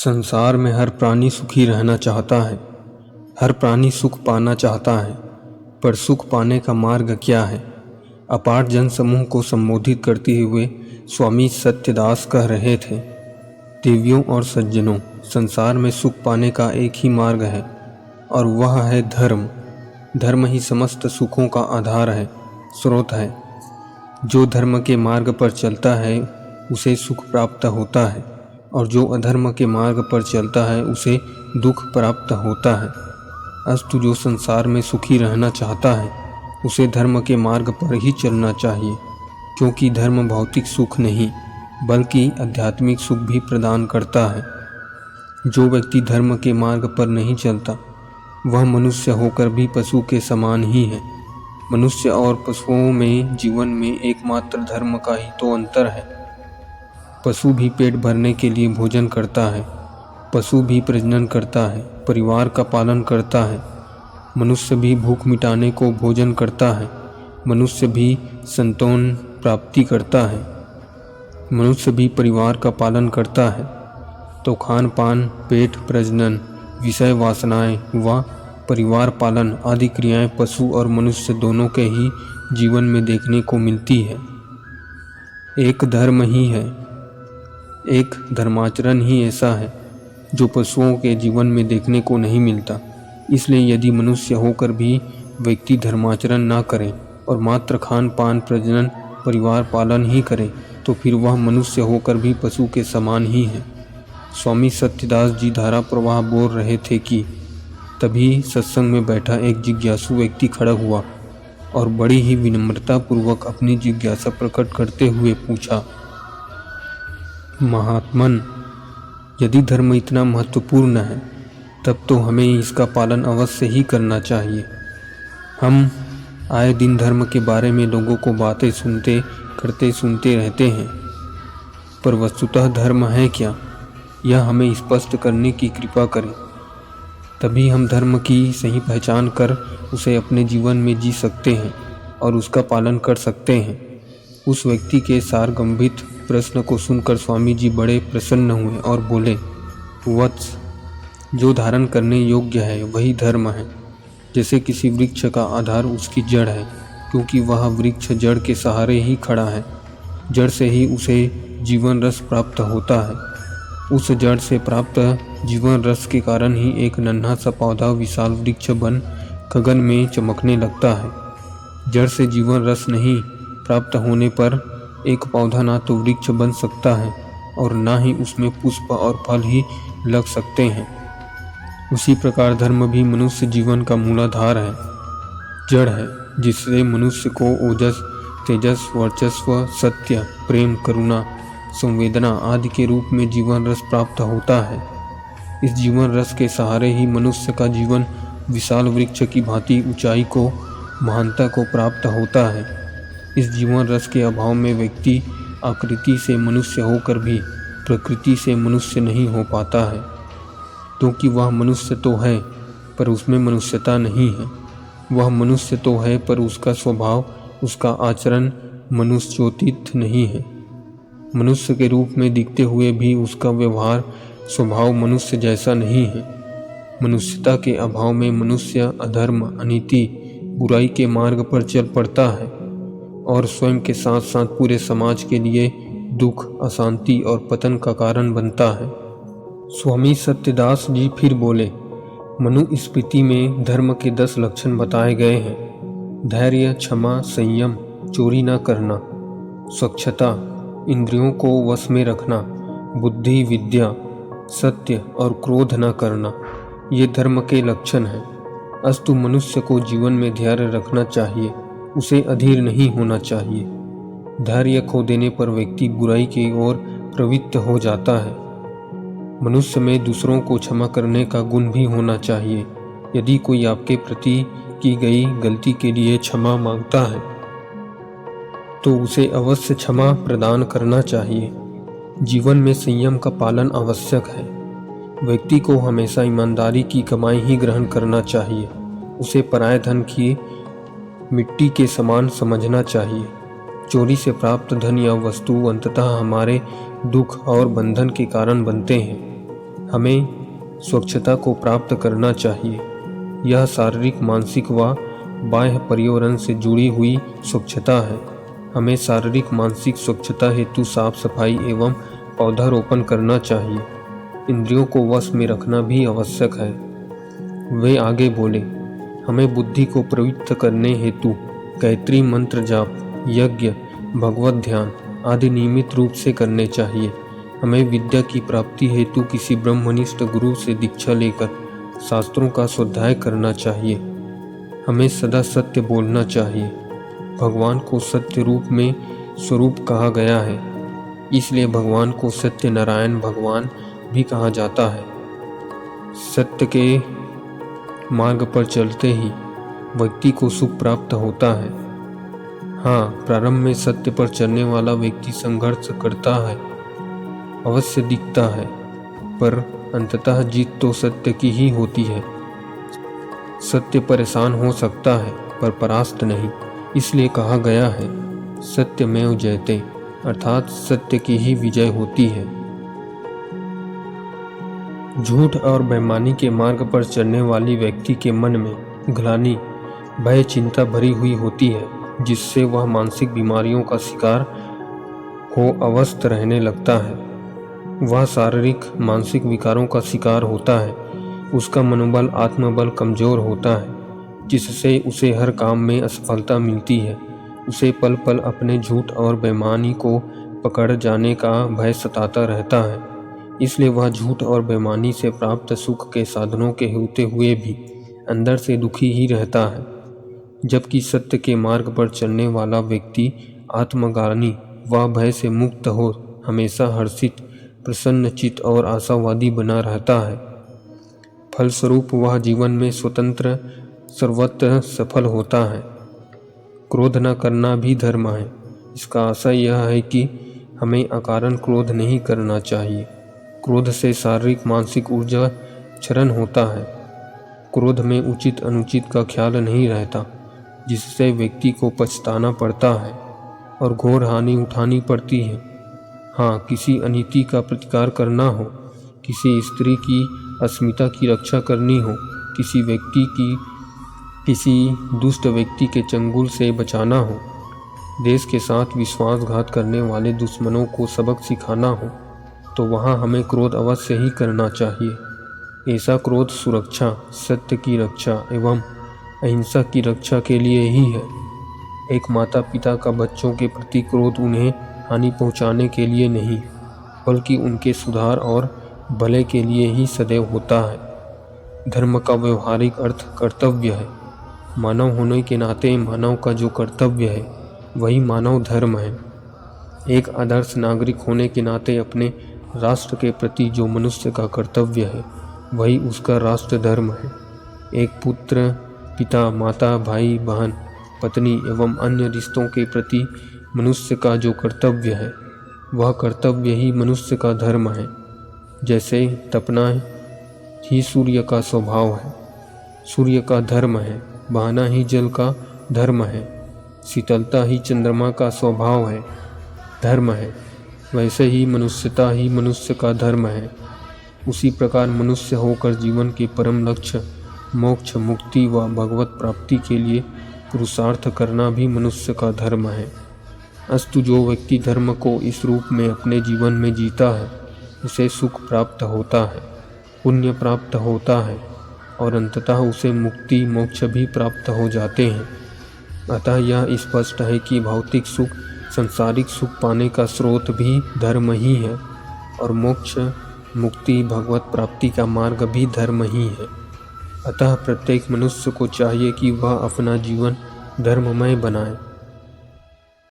संसार में हर प्राणी सुखी रहना चाहता है। हर प्राणी सुख पाना चाहता है, पर सुख पाने का मार्ग क्या है? अपार जन समूह को संबोधित करते हुए स्वामी सत्यदास कह रहे थे, देवियों और सज्जनों, संसार में सुख पाने का एक ही मार्ग है और वह है धर्म। धर्म ही समस्त सुखों का आधार है, स्रोत है। जो धर्म के मार्ग पर चलता है उसे सुख प्राप्त होता है और जो अधर्म के मार्ग पर चलता है उसे दुख प्राप्त होता है। अस्तु जो संसार में सुखी रहना चाहता है उसे धर्म के मार्ग पर ही चलना चाहिए, क्योंकि धर्म भौतिक सुख नहीं बल्कि आध्यात्मिक सुख भी प्रदान करता है। जो व्यक्ति धर्म के मार्ग पर नहीं चलता वह मनुष्य होकर भी पशु के समान ही है। मनुष्य और पशुओं में जीवन में एकमात्र धर्म का ही तो अंतर है। पशु भी पेट भरने के लिए भोजन करता है, पशु भी प्रजनन करता है, परिवार का पालन करता है। मनुष्य भी भूख मिटाने को भोजन करता है, मनुष्य भी संतान प्राप्ति करता है, मनुष्य भी परिवार का पालन करता है। तो खान पान, पेट प्रजनन, विषय वासनाएं व परिवार पालन आदि क्रियाएं पशु और मनुष्य दोनों के ही जीवन में देखने को मिलती है। एक धर्म ही है, एक धर्माचरण ही ऐसा है जो पशुओं के जीवन में देखने को नहीं मिलता। इसलिए यदि मनुष्य होकर भी व्यक्ति धर्माचरण ना करे और मात्र खान पान, प्रजनन, परिवार पालन ही करे तो फिर वह मनुष्य होकर भी पशु के समान ही है। स्वामी सत्यदास जी धारा प्रवाह बोल रहे थे कि तभी सत्संग में बैठा एक जिज्ञासु व्यक्ति खड़ा हुआ और बड़ी ही विनम्रता पूर्वक अपनी जिज्ञासा प्रकट करते हुए पूछा, महात्मन, यदि धर्म इतना महत्वपूर्ण है तब तो हमें इसका पालन अवश्य ही करना चाहिए। हम आए दिन धर्म के बारे में लोगों को बातें सुनते रहते हैं, पर वस्तुतः धर्म है क्या, यह हमें स्पष्ट करने की कृपा करें। तभी हम धर्म की सही पहचान कर उसे अपने जीवन में जी सकते हैं और उसका पालन कर सकते हैं। उस व्यक्ति के सारगंभीर प्रश्न को सुनकर स्वामी जी बड़े प्रसन्न हुए और बोले, वत्स, जो धारण करने योग्य है वही धर्म है। जैसे किसी वृक्ष का आधार उसकी जड़ है, क्योंकि वह वृक्ष जड़ के सहारे ही खड़ा है। जड़ से ही उसे जीवन रस प्राप्त होता है। उस जड़ से प्राप्त जीवन रस के कारण ही एक नन्हा सा पौधा विशाल वृक्ष बन गगन में चमकने लगता है। जड़ से जीवन रस नहीं प्राप्त होने पर एक पौधा ना तो वृक्ष बन सकता है और ना ही उसमें पुष्प और फल ही लग सकते हैं। उसी प्रकार धर्म भी मनुष्य जीवन का मूलाधार है, जड़ है, जिससे मनुष्य को ओजस, तेजस, वर्चस्व, सत्य, प्रेम, करुणा, संवेदना आदि के रूप में जीवन रस प्राप्त होता है। इस जीवन रस के सहारे ही मनुष्य का जीवन विशाल वृक्ष की भांति ऊंचाई को, महानता को प्राप्त होता है। इस जीवन रस के अभाव में व्यक्ति आकृति से मनुष्य होकर भी प्रकृति से मनुष्य नहीं हो पाता है, क्योंकि वह मनुष्य तो है पर उसमें मनुष्यता नहीं है। वह मनुष्य तो है पर उसका स्वभाव, उसका आचरण मनुष्योचित नहीं है। मनुष्य के रूप में दिखते हुए भी उसका व्यवहार, स्वभाव मनुष्य जैसा नहीं है। मनुष्यता के अभाव में मनुष्य अधर्म, अनीति, बुराई के मार्ग पर चल पड़ता है और स्वयं के साथ साथ पूरे समाज के लिए दुख, अशांति और पतन का कारण बनता है। स्वामी सत्यदास जी फिर बोले, मनुस्मृति में धर्म के 10 लक्षण बताए गए हैं। धैर्य, क्षमा, संयम, चोरी न करना, स्वच्छता, इंद्रियों को वश में रखना, बुद्धि, विद्या, सत्य और क्रोध न करना, ये धर्म के लक्षण हैं। अस्तु मनुष्य को जीवन में धैर्य रखना चाहिए, उसे अधीर नहीं होना चाहिए। धैर्य खो देने पर व्यक्ति बुराई की ओर प्रवृत्त हो जाता है। मनुष्य में दूसरों को क्षमा करने का गुण भी होना चाहिए। यदि कोई आपके प्रति की गई गलती के लिए क्षमा मांगता है तो उसे अवश्य क्षमा प्रदान करना चाहिए। जीवन में संयम का पालन आवश्यक है। व्यक्ति को हमेशा ईमानदारी की कमाई ही ग्रहण करना चाहिए। उसे पराये धन की मिट्टी के समान समझना चाहिए। चोरी से प्राप्त धन या वस्तु अंततः हमारे दुख और बंधन के कारण बनते हैं। हमें स्वच्छता को प्राप्त करना चाहिए। यह शारीरिक, मानसिक व बाह्य पर्यावरण से जुड़ी हुई स्वच्छता है। हमें शारीरिक मानसिक स्वच्छता हेतु साफ सफाई एवं पौधारोपण करना चाहिए। इंद्रियों को वश में रखना भी आवश्यक है। वे आगे बोले, हमें बुद्धि को प्रवृत्त करने हेतु गायत्री मंत्र जाप, यज्ञ, भगवत ध्यान आदि नियमित रूप से करने चाहिए। हमें विद्या की प्राप्ति हेतु किसी ब्रह्मनिष्ठ गुरु से दीक्षा लेकर शास्त्रों का स्वाध्याय करना चाहिए। हमें सदा सत्य बोलना चाहिए। भगवान को सत्य रूप में स्वरूप कहा गया है, इसलिए भगवान को सत्य नारायण भगवान भी कहा जाता है। सत्य के मार्ग पर चलते ही व्यक्ति को सुख प्राप्त होता है। हाँ, प्रारंभ में सत्य पर चलने वाला व्यक्ति संघर्ष करता है, अवश्य दिखता है, पर अंततः जीत तो सत्य की ही होती है। सत्य परेशान हो सकता है पर परास्त नहीं, इसलिए कहा गया है सत्यमेव जयते, अर्थात सत्य की ही विजय होती है। झूठ और बेईमानी के मार्ग पर चलने वाली व्यक्ति के मन में ग्लानि, भय, चिंता भरी हुई होती है, जिससे वह मानसिक बीमारियों का शिकार हो अवस्थ रहने लगता है। वह शारीरिक मानसिक विकारों का शिकार होता है। उसका मनोबल आत्मबल कमजोर होता है, जिससे उसे हर काम में असफलता मिलती है। उसे पल पल अपने झूठ और बेईमानी को पकड़ जाने का भय सताता रहता है, इसलिए वह झूठ और बेईमानी से प्राप्त सुख के साधनों के होते हुए भी अंदर से दुखी ही रहता है। जबकि सत्य के मार्ग पर चलने वाला व्यक्ति आत्मज्ञानी व भय से मुक्त हो हमेशा हर्षित, प्रसन्नचित्त और आशावादी बना रहता है। फलस्वरूप वह जीवन में स्वतंत्र, सर्वत्र सफल होता है। क्रोध न करना भी धर्म है। इसका आशय यह है कि हमें अकारण क्रोध नहीं करना चाहिए। क्रोध से शारीरिक मानसिक ऊर्जा क्षरण होता है। क्रोध में उचित अनुचित का ख्याल नहीं रहता, जिससे व्यक्ति को पछताना पड़ता है और घोर हानि उठानी पड़ती है। हाँ, किसी अनीति का प्रतिकार करना हो, किसी स्त्री की अस्मिता की रक्षा करनी हो, किसी दुष्ट व्यक्ति के चंगुल से बचाना हो, देश के साथ विश्वासघात करने वाले दुश्मनों को सबक सिखाना हो, तो वहाँ हमें क्रोध अवश्य ही करना चाहिए। ऐसा क्रोध सुरक्षा, सत्य की रक्षा एवं अहिंसा की रक्षा के लिए ही है। एक माता पिता का बच्चों के प्रति क्रोध उन्हें हानि पहुंचाने के लिए नहीं, बल्कि उनके सुधार और भले के लिए ही सदैव होता है। धर्म का व्यवहारिक अर्थ कर्तव्य है। मानव होने के नाते मानव का जो कर्तव्य है वही मानव धर्म है। एक आदर्श नागरिक होने के नाते अपने राष्ट्र के प्रति जो मनुष्य का कर्तव्य है वही उसका राष्ट्र धर्म है। एक पुत्र, पिता, माता, भाई, बहन, पत्नी एवं अन्य रिश्तों के प्रति मनुष्य का जो कर्तव्य है वह कर्तव्य ही मनुष्य का धर्म है। जैसे तपना ही सूर्य का स्वभाव है, सूर्य का धर्म है। बहाना ही जल का धर्म है। शीतलता ही चंद्रमा का स्वभाव है, धर्म है। वैसे ही मनुष्यता ही मनुष्य का धर्म है। उसी प्रकार मनुष्य होकर जीवन के परम लक्ष्य मोक्ष, मुक्ति व भगवत प्राप्ति के लिए पुरुषार्थ करना भी मनुष्य का धर्म है। अस्तु, जो व्यक्ति धर्म को इस रूप में अपने जीवन में जीता है उसे सुख प्राप्त होता है, पुण्य प्राप्त होता है और अंततः उसे मुक्ति मोक्ष भी प्राप्त हो जाते हैं। अतः यह स्पष्ट है कि भौतिक सुख, सांसारिक सुख पाने का स्रोत भी धर्म ही है और मोक्ष, मुक्ति, भगवत प्राप्ति का मार्ग भी धर्म ही है। अतः प्रत्येक मनुष्य को चाहिए कि वह अपना जीवन धर्ममय बनाए।